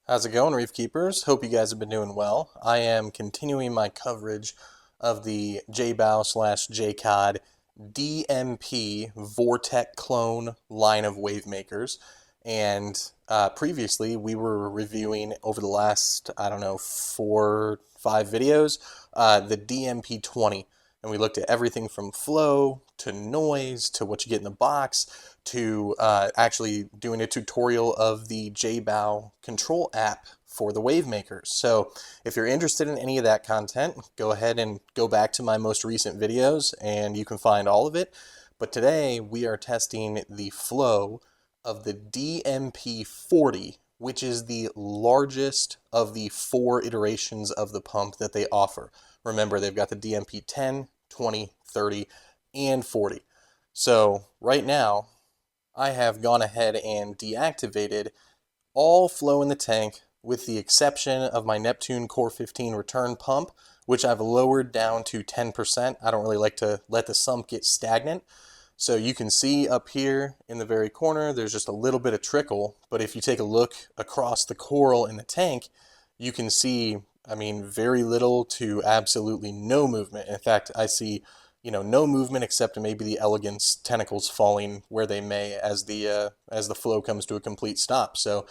How's it going, Reef Keepers? Hope you guys have been doing well. I am continuing my coverage of the Jecod DMP Vortec clone line of wave makers. And previously, we were reviewing over the last, I don't know, 4-5 videos, the DMP-40. And we looked at everything from flow to noise to what you get in the box to actually doing a tutorial of the JBow control app for the wave makers. So if you're interested in any of that content, go ahead and go back to my most recent videos and you can find all of it. But today we are testing the flow of the DMP40, which is the largest of the 4 iterations of the pump that they offer. Remember, they've got the DMP10, 20, 30, and 40. So right now, I have gone ahead and deactivated all flow in the tank with the exception of my Neptune Core 15 return pump, which I've lowered down to 10%. I don't really like to let the sump get stagnant. So you can see up here in the very corner, there's just a little bit of trickle, but if you take a look across the coral in the tank, you can see, I mean, very little to absolutely no movement. In fact, I see, no movement except maybe the elegance tentacles falling where they may as the flow comes to a complete stop. So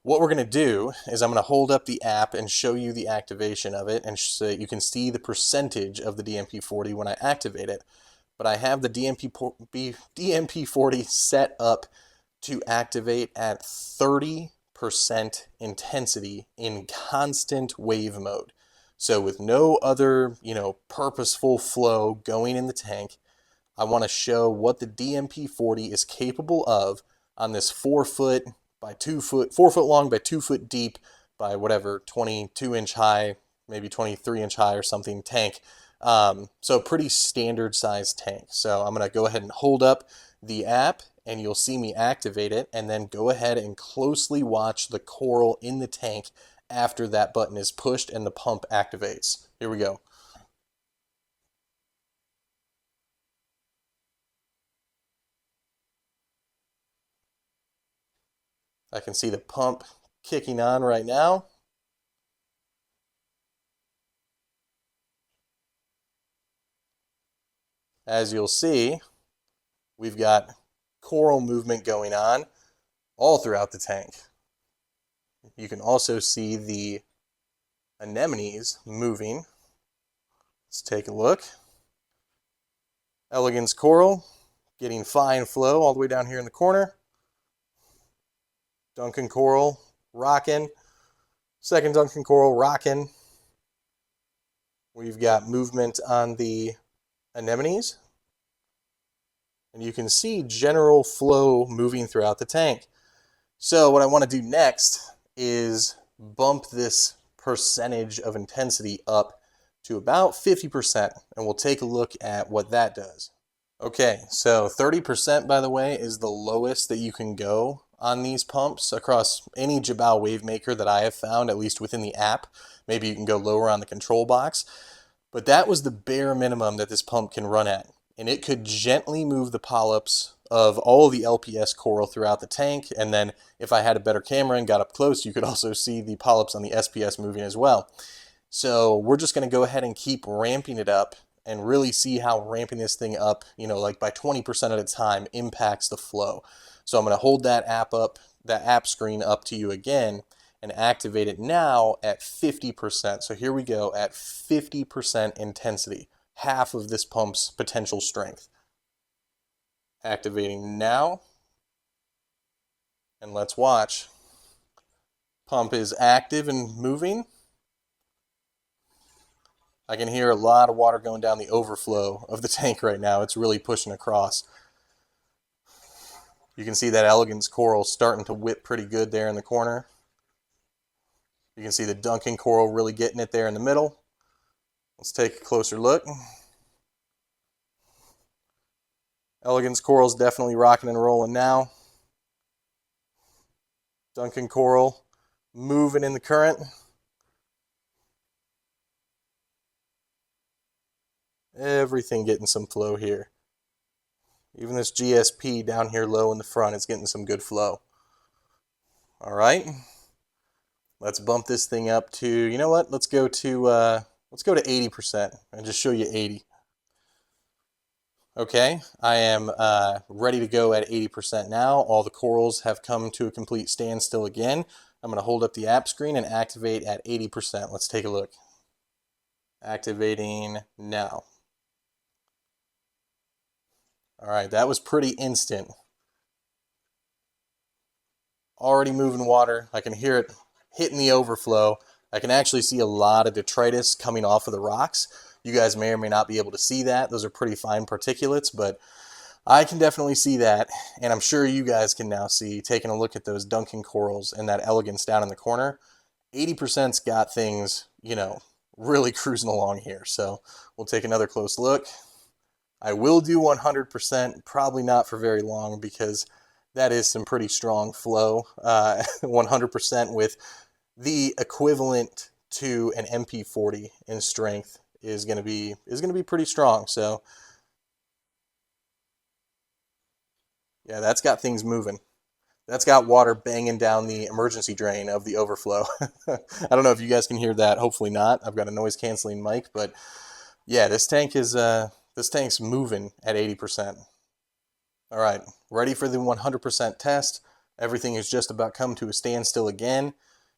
what we're going to do is I'm going to hold up the app and show you the activation of it, and so you can see the percentage of the DMP40 when I activate it. But I have the DMP40 set up to activate at 30% intensity in constant wave mode. So with no other, purposeful flow going in the tank, I want to show what the DMP40 is capable of on this 4 foot by 2 foot, 4 foot long by 2 foot deep by whatever, 22 inch high, maybe 23 inch high or something tank. So pretty standard sized tank. So I'm going to go ahead and hold up the app and you'll see me activate it, and then go ahead and closely watch the coral in the tank after that button is pushed and the pump activates. Here we go. I can see the pump kicking on right now. As you'll see, we've got coral movement going on all throughout the tank. You can also see the anemones moving. Let's take a look. Elegance coral getting fine flow all the way down here in the corner. Duncan coral rocking. Second Duncan coral rocking. We've got movement on the anemones. And you can see general flow moving throughout the tank. So what I want to do next is bump this percentage of intensity up to about 50%, and we'll take a look at what that does. Okay, so 30%, by the way, is the lowest that you can go on these pumps across any JBow wave maker that I have found, at least within the app. Maybe you can go lower on the control box, but that was the bare minimum that this pump can run at. And it could gently move the polyps of all of the LPS coral throughout the tank. And then if I had a better camera and got up close, you could also see the polyps on the SPS moving as well. So we're just going to go ahead and keep ramping it up and really see how ramping this thing up, like by 20% at a time impacts the flow. So I'm going to hold that app screen up to you again and activate it now at 50%. So here we go at 50% intensity, half of this pump's potential strength. Activating now, and let's watch. Pump is active and moving. I can hear a lot of water going down the overflow of the tank right now. It's really pushing across. You can see that elegance coral starting to whip pretty good there in the corner. You can see the Duncan coral really getting it there in the middle. Let's take a closer look. Elegance coral's definitely rocking and rolling now. Duncan coral moving in the current. Everything getting some flow here. Even this GSP down here low in the front is getting some good flow. All right. Let's bump this thing up to, you know what? Let's go to 80% and just show you 80. Okay, I am ready to go at 80% now. All the corals have come to a complete standstill again. I'm going to hold up the app screen and activate at 80%. Let's take a look. Activating now. All right, that was pretty instant. Already moving water. I can hear it hitting the overflow. I can actually see a lot of detritus coming off of the rocks. You guys may or may not be able to see that. Those are pretty fine particulates, but I can definitely see that, and I'm sure you guys can now see, taking a look at those Duncan corals and that elegance down in the corner. 80%'s got things, really cruising along here. So we'll take another close look. I will do 100%, probably not for very long because that is some pretty strong flow. 100% with the equivalent to an MP40 in strength is going to be pretty strong. So yeah, that's got things moving. That's got water banging down the emergency drain of the overflow. I don't know if you guys can hear that. Hopefully not. I've got a noise canceling mic, but yeah, this tank's moving at 80%. All right, ready for the 100% test. Everything has just about come to a standstill again.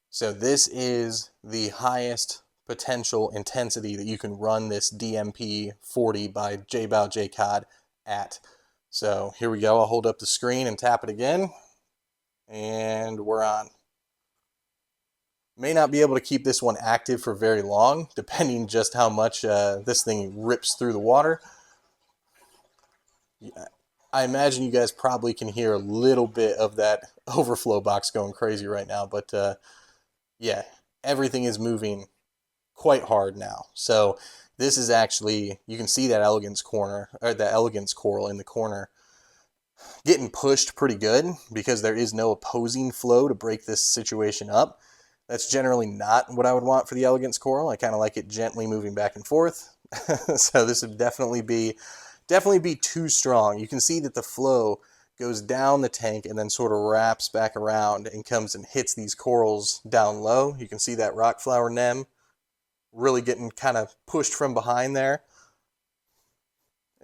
So this is the highest potential intensity that you can run this DMP-40 by Jecod at. So here we go. I'll hold up the screen and tap it again. And we're on. May not be able to keep this one active for very long, depending just how much this thing rips through the water. I imagine you guys probably can hear a little bit of that overflow box going crazy right now, but yeah, everything is moving quite hard now. So this is actually, you can see that elegance corner, or that elegance coral in the corner getting pushed pretty good because there is no opposing flow to break this situation up. That's generally not what I would want for the elegance coral. I kind of like it gently moving back and forth. So this would definitely be too strong. You can see that the flow goes down the tank and then sort of wraps back around and comes and hits these corals down low. You can see that rock flower nem really getting kind of pushed from behind there.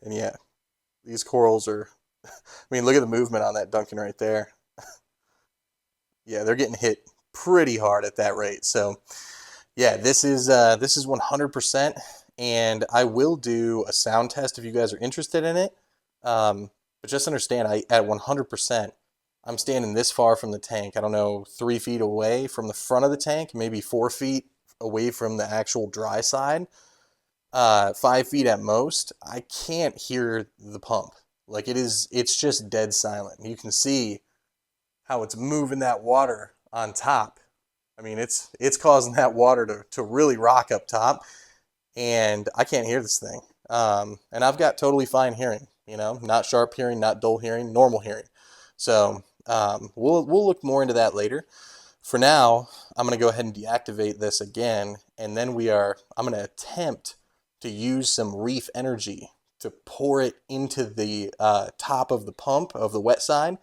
And yeah, these corals are, I mean, look at the movement on that Duncan right there. Yeah, they're getting hit pretty hard at that rate. So yeah, this is 100%, and I will do a sound test if you guys are interested in it. But just understand, at 100%, I'm standing this far from the tank. I don't know, 3 feet away from the front of the tank, maybe 4 feet away from the actual dry side, 5 feet at most. I can't hear the pump. Like it's just dead silent. You can see how it's moving that water on top. I mean, it's causing that water to really rock up top, and I can't hear this thing. And I've got totally fine hearing, not sharp hearing, not dull hearing, normal hearing. So we'll look more into that later. For now, I'm going to go ahead and deactivate this again, and then I'm going to attempt to use some reef energy to pour it into the top of the pump of the wet side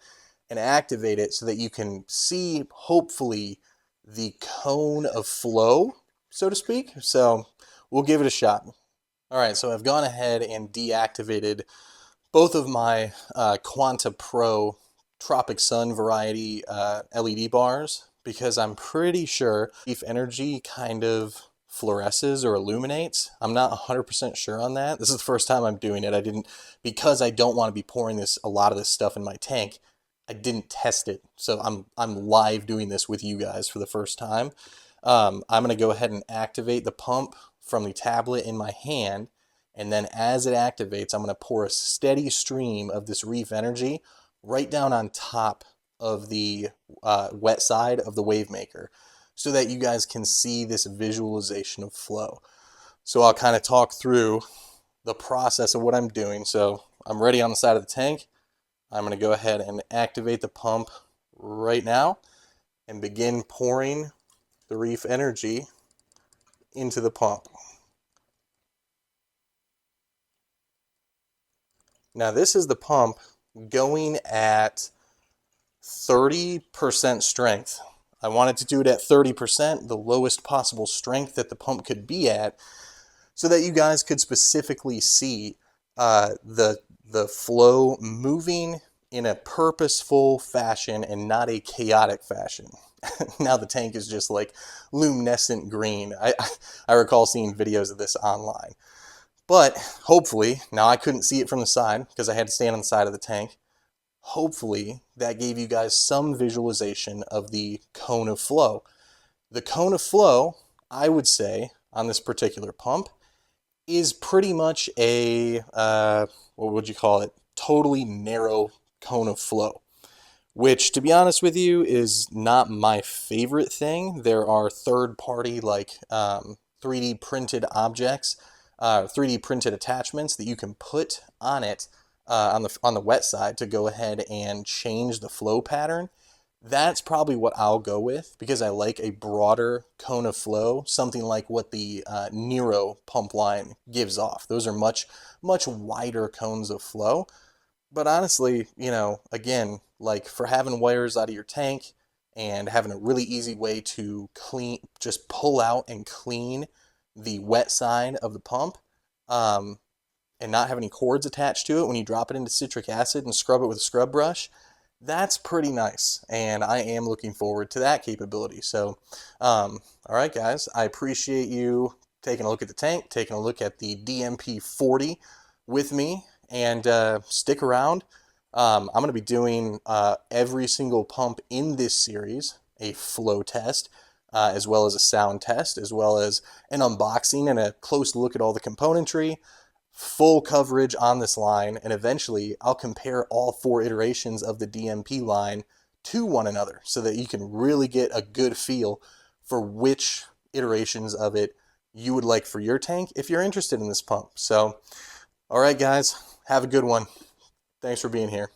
and activate it so that you can see, hopefully, the cone of flow, so to speak. So we'll give it a shot. All right, so I've gone ahead and deactivated both of my Quanta Pro Tropic Sun variety LED bars because I'm pretty sure if energy kind of fluoresces or illuminates. I'm not 100% sure on that. This is the first time I'm doing it. Because I don't want to be pouring a lot of this stuff in my tank, I didn't test it. So I'm live doing this with you guys for the first time. I'm going to go ahead and activate the pump from the tablet in my hand. And then as it activates, I'm going to pour a steady stream of this reef energy right down on top of the wet side of the wave maker so that you guys can see this visualization of flow. So I'll kind of talk through the process of what I'm doing. So I'm ready on the side of the tank. I'm going to go ahead and activate the pump right now and begin pouring the reef energy into the pump. Now this is the pump going at 30% strength. I wanted to do it at 30%, the lowest possible strength that the pump could be at, so that you guys could specifically see the flow moving in a purposeful fashion and not a chaotic fashion. Now the tank is just like luminescent green. I recall seeing videos of this online. But hopefully, now I couldn't see it from the side because I had to stand on the side of the tank. Hopefully that gave you guys some visualization of the cone of flow. The cone of flow, I would say, on this particular pump is pretty much a, what would you call it, totally narrow cone of flow, which, to be honest with you, is not my favorite thing. There are third-party, like 3D printed objects, 3D printed attachments that you can put on it on the wet side to go ahead and change the flow pattern. That's probably what I'll go with because I like a broader cone of flow, something like what the Nero pump line gives off. Those are much wider cones of flow. But honestly, you know, again, like for having wires out of your tank and having a really easy way to clean, just pull out and clean the wet side of the pump, and not have any cords attached to it when you drop it into citric acid and scrub it with a scrub brush, that's pretty nice. And I am looking forward to that capability. So, all right, guys, I appreciate you taking a look at the tank, taking a look at the DMP-40 with me, and stick around. I'm going to be doing every single pump in this series, a flow test, as well as a sound test, as well as an unboxing and a close look at all the componentry, full coverage on this line, and eventually I'll compare all 4 iterations of the DMP line to one another so that you can really get a good feel for which iterations of it you would like for your tank if you're interested in this pump. So, all right, guys, have a good one. Thanks for being here.